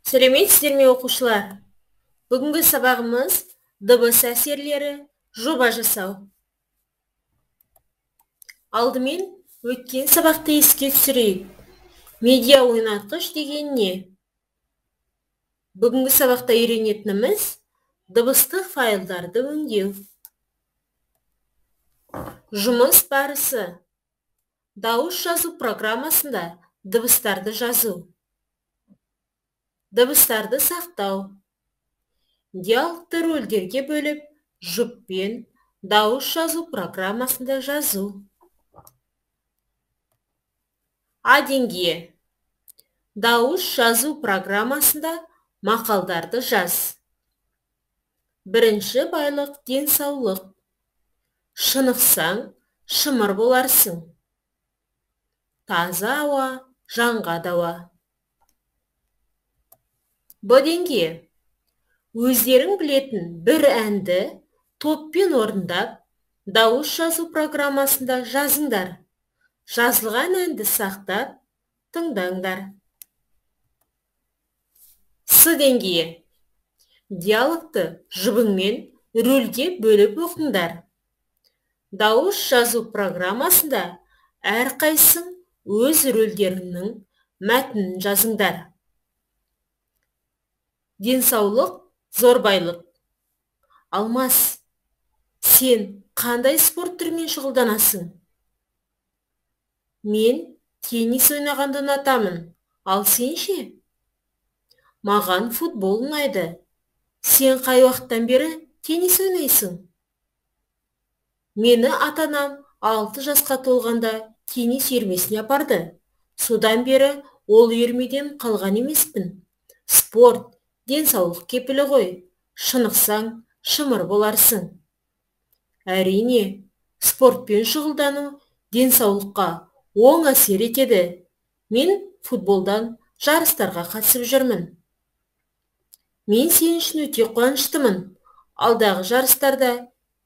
Сәлеметсіздер ме оқушылар? Бүгінгі сабағымыз дыбыс әсерлері, жоба жасау. Алдымен өткен сабақты еске түсірейік. Медиа ойнатқыш деген не? Бүгінгі сабақта үйренетініміз дыбыстық файлдарды өңдеу. Жұмыс барысы. Дауыс жазу программасында дыбыстарды жазу. Дыбыстарды сақтау. Диалогты рөлдерге бөліп, жұппен дауыс жазу программасында жазу. А деңгейі. Дауыс жазу программасында мақалдарды жаз. Бірінші байлық денсаулық. Шынықсаң, шымыр боларсың. Таза ауа, жанға дауа. Б деңгейі. Өздерің білетін бір әнді топпен орындап, дауыс жазу программасында жазыңдар. Жазылған әнді сақтап, тыңдаңдар. С деңгейі. Диалогты жұбыңмен рөлге бөліп оқыңдар. Дауыс жазу программасында әрқайсың өз рөлдерінің мәтінін жазыңдар. Денсаулық, зорбайлық. Алмас, сен қандай спорт түрімен шұғылданасың? Мен теннис ойнағанды ұнатамын. Ал сен ше? Маған футбол ұнайды. Сен қай уақыттан бері теннис ойнайсың? Мені ата-анам 6 жасқа толғанда теннис үйірмесіне апарды. Содан бері ол үйірмеден қалған емеспін. Спорт денсаулық кепілі ғой. Шынықсаң, шымыр боларсың. Әрине, спортпен шұғылдану денсаулыққа оң әсер етеді. Мен футболдан жарыстарға қатысып жүрмін. Мен сен үшін өте қуаныштымын. Алдағы жарыстарда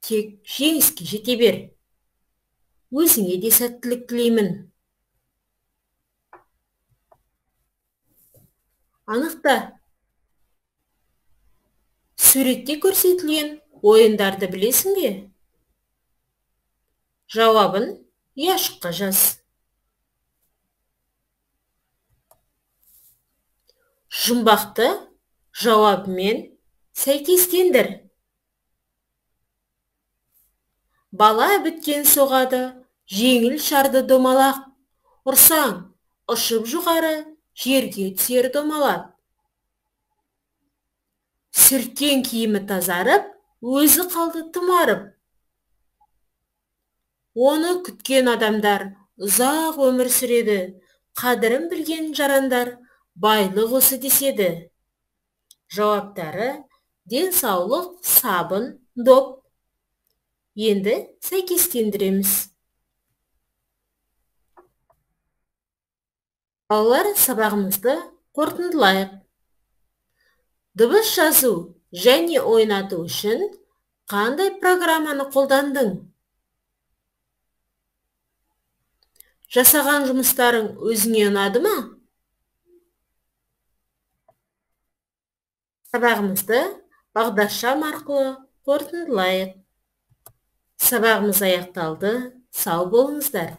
тек жеңіске жете бер. Өзіңе де сәттілік тілеймін. Анықта. Суретте көрсетілген ойындарды білесің бе? Жауабын ұяшыққа жаз. Жұмбақты жауабымен сәйкестендір. Бала біткен соғады, жеңіл шарды домалақ. Ұрсаң, ұшып жоғары, жерге түсер домалап. Сүрткен киімі тазарып, өзі қалды тұмарып. Оны күткен адамдар ұзақ өмір сүреді. Қадірін білген жарандар байлық осы деседі. Жауаптары денсаулық, сабын, доп. Енді сәйкестендіреміз. Балалар, сабағымызды қорытындылайық. Дыбыс жазу және ойнату үшін қандай программаны қолдандың? Жасаған жұмыстарың өзіңе ұнады ма? Сабағымызды бағдаршам арқылы қорытындылайық. Сабағымыз аяқталды. Сау болыңыздар.